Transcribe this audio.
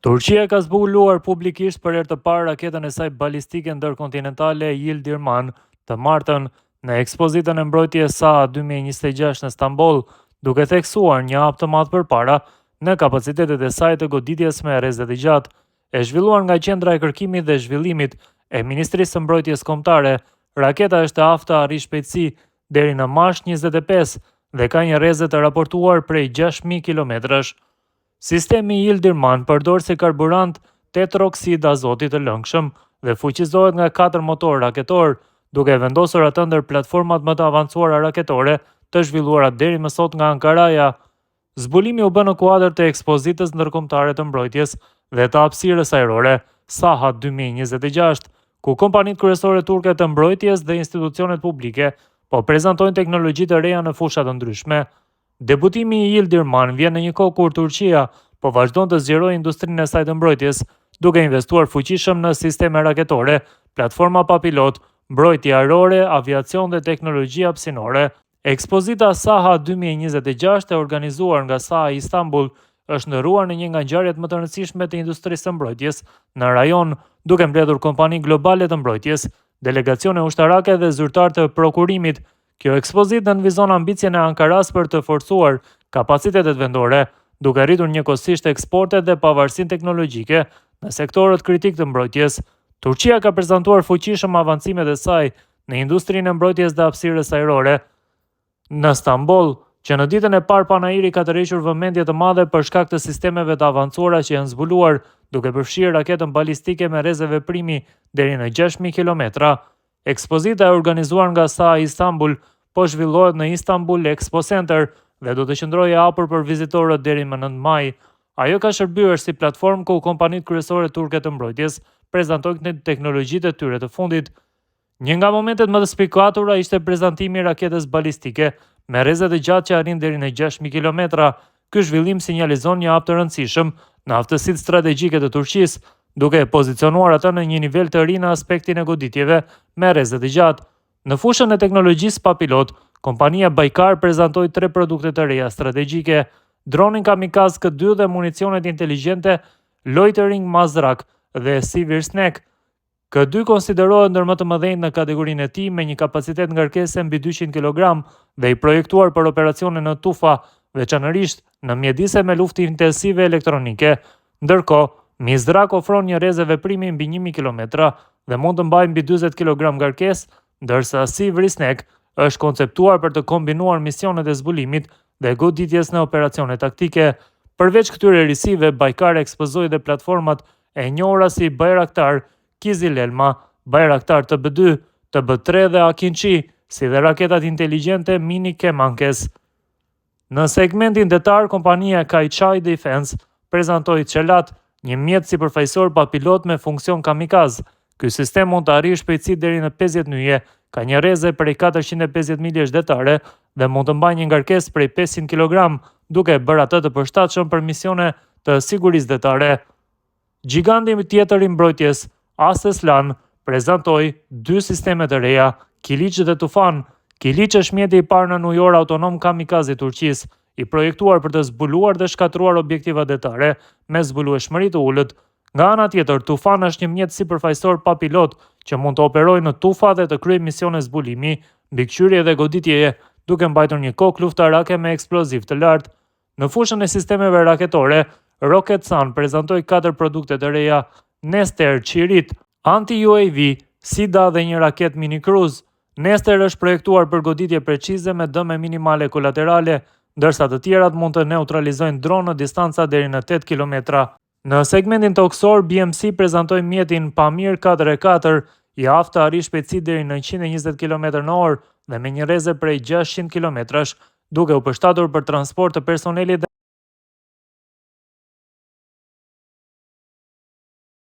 Turqia ka zbuluar publikisht për herë të parë raketën e saj balistike ndërkontinentale Yildirim të martën në ekspozitën e mbrojtjes SAA 2026 në Stamboll, duke theksuar një hap të madh përpara në kapacitetet e saj të goditjes me errezet e gjatë. E zhvilluar nga Qendra e Kërkimit dhe Zhvillimit e Ministrisë së Mbrojtjes Kombëtare, raketa është e aftë arri shpejtësi deri në Mach 25 dhe ka një errezë të raportuar prej 6000 kilometrash. Sistemi Yildirim përdor si karburant tetroksid azotit të lëngshëm dhe fuqizohet nga 4 motor raketor, duke vendosur atë ndër platformat më të avancuara raketore të zhvilluara deri më sot nga Ankaraja. Zbulimi u bë në kuadër të ekspozitës ndërkombëtare të mbrojtjes dhe të hapësirës ajrore SAHA 2026, ku kompanitë kryesore turke të mbrojtjes dhe institucionet publike po prezantojnë teknologji të reja në fusha të ndryshme. Debutimi i Yildirim vjen në një kohë kur Turqia po vazhdon të zgjerojë industrinë e saj të mbrojtjes, duke investuar fuqishëm në sisteme raketore, platforma pa pilot, mbrojtje ajrore, aviacion dhe teknologji hapësinore. Ekspozita SAHA 2026 e organizuar nga SAA Istanbul është ndërruar në një nga ngjarjet më të rëndësishme të industrisë së mbrojtjes në rajon, duke mbledhur kompani globale të mbrojtjes, delegacione ushtarake dhe zyrtar të prokurimit. Kjo ekspozitë nënvizon ambicien e Ankaras për të forcuar kapacitetet vendore, duke rritur njëkohësisht eksportet dhe pavarësinë teknologjike në sektorët kritik të mbrojtjes. Turqia ka prezantuar fuqishëm avancimet e saj në industrinë e mbrojtjes dhe hapësirës ajrore në Stamboll, që në ditën e parë panairi ka tërhequr vëmendje të madhe për shkak të sistemeve të avancuara që janë zbuluar, duke përfshirë raketën balistike me errezë veprimi deri në 6000 kilometra. Ekspozita e organizuar nga SAA Istanbul po zhvillohet në Istanbul Expo Center dhe do të qëndrojë e hapur për vizitorët deri më 9 maj. Ajo ka shërbyer si platformë ku kompanitë kryesore turke të mbrojtjes prezantojnë teknologjitë e tyre të fundit. Një nga momentet më të spikuara ishte prezantimi i raketës balistike me errezet e gjatë që arrin deri në 6000 kilometra. Ky zhvillim sinjalizon një hap të rëndësishëm në aftësitë strategjike të Turqisë, duke e pozicionuar atë në një nivel të ri në aspektin e goditjeve me errezet e gjatë. Në fushën e teknologjisë pa pilot, kompania Baykar prezantoi 3 produkte të reja strategjike: dronin kamikaz K2 dhe municionet inteligjente Loitering Mazrak dhe Sivirsnek. K2 konsiderohet ndër më të mëdhenjtë në kategorinë e tij, me një kapacitet ngarkese mbi 200 kg dhe i projektuar për operacione në tufa, veçanërisht në mjedise me luftë intensive elektronike. Ndërkohë, Mizrak ofron një errezë veprimi mbi 1000 km dhe mund të mbajë mbi 40 kg ngarkesë, ndërsa Sivirsnek është konceptuar për të kombinuar misionet e zbulimit dhe goditjes në operacione taktike. Përveç këtyre risive, Baykar ekspozoi dhe platformat e njohura si Bayraktar, Kizilelma, Bayraktar TB2, TB3 dhe Akinci, si dhe raketat inteligjente Mini Kemankes. Në segmentin detar, kompania Kayçay Defense prezantoi Çelat, një mjet sipërfaqësor pa pilot me funksion kamikaz. Ky sistem mund të arrijë shpejtësi deri në 50 nyje, ka një errezë prej 450 miljesh detare dhe mund të mbajë një ngarkesë prej 500 kg, duke bërë atë të përshtatshëm për misione të sigurisë detare. Giganti tjetër i mbrojtjes, Aselsan, prezantoi 2 sisteme të reja, Kiliç dhe Tufan. Kiliç është mjeti i parë në ujor autonom kamikaz i Turqisë, i projektuar për të zbuluar dhe shkatruar objektiva detare me zbulueshmëri të ulët. Nga ana tjetër, Tufan është një mjet sipërfaqësor pa pilot që mund të operojë në tufa dhe të kryejë misione zbulimi, mbikëqyrje dhe goditjeje, duke mbajtur një kokë luftarake me eksploziv të lartë. Në fushën e sistemeve raketore, Roketsan prezantoi 4 produkte të reja: Nester Qirit, anti-UAV, Sida dhe një raket mini cruise. Nester është projektuar për goditje precize me dëme minimale kolaterale, ndërsa të tjerat mund të neutralizojnë dronë në distanca deri në 8 km. Në segmentin toksor, BMC prezantoi mjetin Pamir 4x4, i aftë arri shpejtësi deri në 120 km/h dhe me një errezë prej 600 km, duke u përshtatur për transport të personelit